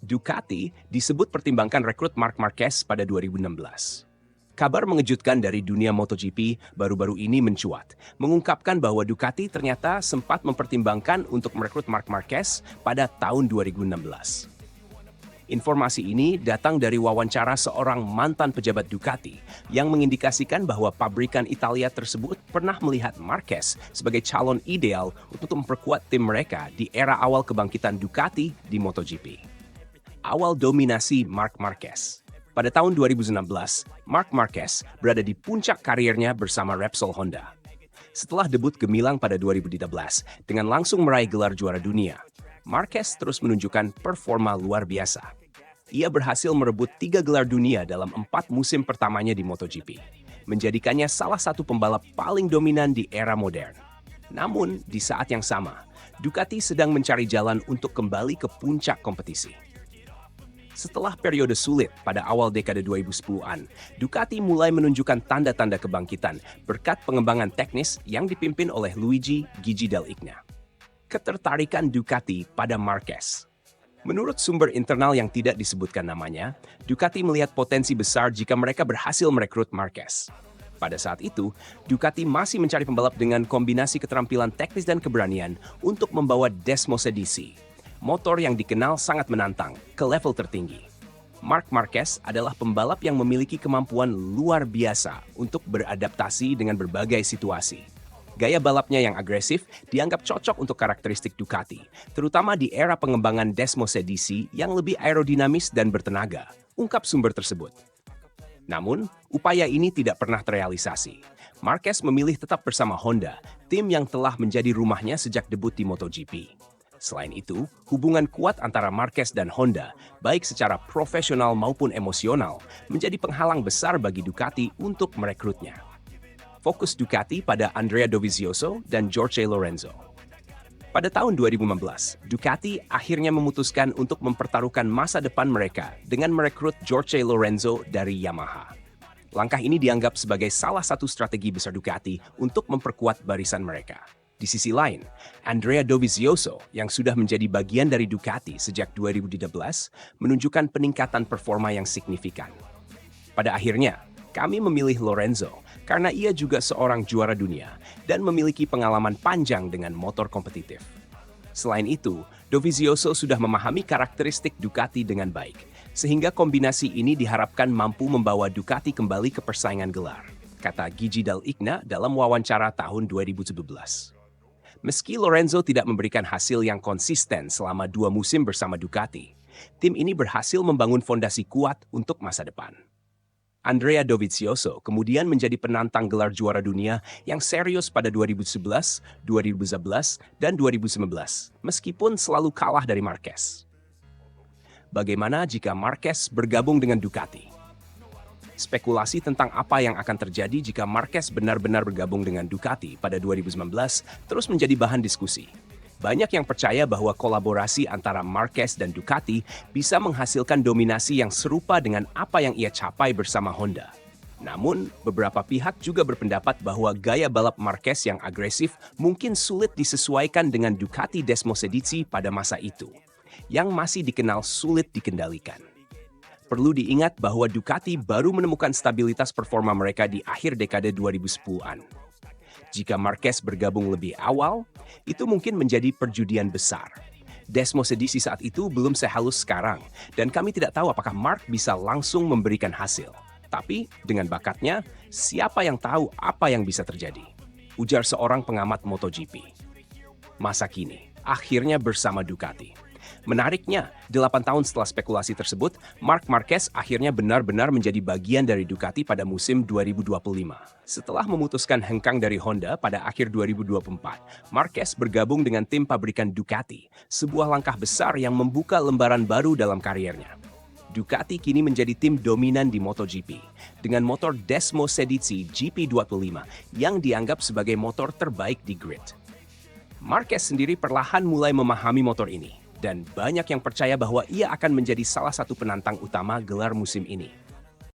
Ducati disebut pertimbangkan rekrut Marc Marquez pada 2016. Kabar mengejutkan dari dunia MotoGP baru-baru ini mencuat, mengungkapkan bahwa Ducati ternyata sempat mempertimbangkan untuk merekrut Marc Marquez pada tahun 2016. Informasi ini datang dari wawancara seorang mantan pejabat Ducati yang mengindikasikan bahwa pabrikan Italia tersebut pernah melihat Marquez sebagai calon ideal untuk memperkuat tim mereka di era awal kebangkitan Ducati di MotoGP. Awal dominasi Marc Marquez. Pada tahun 2016, Marc Marquez berada di puncak karirnya bersama Repsol Honda. Setelah debut gemilang pada 2013 dengan langsung meraih gelar juara dunia, Marquez terus menunjukkan performa luar biasa. Ia berhasil merebut 3 gelar dunia dalam 4 musim pertamanya di MotoGP, menjadikannya salah satu pembalap paling dominan di era modern. Namun, di saat yang sama, Ducati sedang mencari jalan untuk kembali ke puncak kompetisi. Setelah periode sulit pada awal dekade 2010-an, Ducati mulai menunjukkan tanda-tanda kebangkitan berkat pengembangan teknis yang dipimpin oleh Luigi Gigi Dall'Igna. Ketertarikan Ducati pada Marquez. Menurut sumber internal yang tidak disebutkan namanya, Ducati melihat potensi besar jika mereka berhasil merekrut Marquez. Pada saat itu, Ducati masih mencari pembalap dengan kombinasi keterampilan teknis dan keberanian untuk membawa Desmosedici, motor yang dikenal sangat menantang, ke level tertinggi. Marc Marquez adalah pembalap yang memiliki kemampuan luar biasa untuk beradaptasi dengan berbagai situasi. Gaya balapnya yang agresif dianggap cocok untuk karakteristik Ducati, terutama di era pengembangan Desmosedici yang lebih aerodinamis dan bertenaga, ungkap sumber tersebut. Namun, upaya ini tidak pernah terrealisasi. Marquez memilih tetap bersama Honda, tim yang telah menjadi rumahnya sejak debut di MotoGP. Selain itu, hubungan kuat antara Marquez dan Honda, baik secara profesional maupun emosional, menjadi penghalang besar bagi Ducati untuk merekrutnya. Fokus Ducati pada Andrea Dovizioso dan Jorge Lorenzo. Pada tahun 2015, Ducati akhirnya memutuskan untuk mempertaruhkan masa depan mereka dengan merekrut Jorge Lorenzo dari Yamaha. Langkah ini dianggap sebagai salah satu strategi besar Ducati untuk memperkuat barisan mereka. Di sisi lain, Andrea Dovizioso yang sudah menjadi bagian dari Ducati sejak 2013 menunjukkan peningkatan performa yang signifikan. Pada akhirnya, kami memilih Lorenzo karena ia juga seorang juara dunia dan memiliki pengalaman panjang dengan motor kompetitif. Selain itu, Dovizioso sudah memahami karakteristik Ducati dengan baik, sehingga kombinasi ini diharapkan mampu membawa Ducati kembali ke persaingan gelar, kata Gigi Dall'Igna dalam wawancara tahun 2017. Meski Lorenzo tidak memberikan hasil yang konsisten selama 2 musim bersama Ducati, tim ini berhasil membangun fondasi kuat untuk masa depan. Andrea Dovizioso kemudian menjadi penantang gelar juara dunia yang serius pada 2011, 2011, dan 2019, meskipun selalu kalah dari Marquez. Bagaimana jika Marquez bergabung dengan Ducati? Spekulasi tentang apa yang akan terjadi jika Marquez benar-benar bergabung dengan Ducati pada 2019 terus menjadi bahan diskusi. Banyak yang percaya bahwa kolaborasi antara Marquez dan Ducati bisa menghasilkan dominasi yang serupa dengan apa yang ia capai bersama Honda. Namun, beberapa pihak juga berpendapat bahwa gaya balap Marquez yang agresif mungkin sulit disesuaikan dengan Ducati Desmosedici pada masa itu, yang masih dikenal sulit dikendalikan. Perlu diingat bahwa Ducati baru menemukan stabilitas performa mereka di akhir dekade 2010-an. Jika Marquez bergabung lebih awal, itu mungkin menjadi perjudian besar. Desmosedici saat itu belum sehalus sekarang, dan kami tidak tahu apakah Marc bisa langsung memberikan hasil. Tapi, dengan bakatnya, siapa yang tahu apa yang bisa terjadi? Ujar seorang pengamat MotoGP. Masa kini, akhirnya bersama Ducati. Menariknya, 8 tahun setelah spekulasi tersebut, Marc Marquez akhirnya benar-benar menjadi bagian dari Ducati pada musim 2025. Setelah memutuskan hengkang dari Honda pada akhir 2024, Marquez bergabung dengan tim pabrikan Ducati, sebuah langkah besar yang membuka lembaran baru dalam karirnya. Ducati kini menjadi tim dominan di MotoGP, dengan motor Desmosedici GP25 yang dianggap sebagai motor terbaik di grid. Marquez sendiri perlahan mulai memahami motor ini, dan banyak yang percaya bahwa ia akan menjadi salah satu penantang utama gelar musim ini.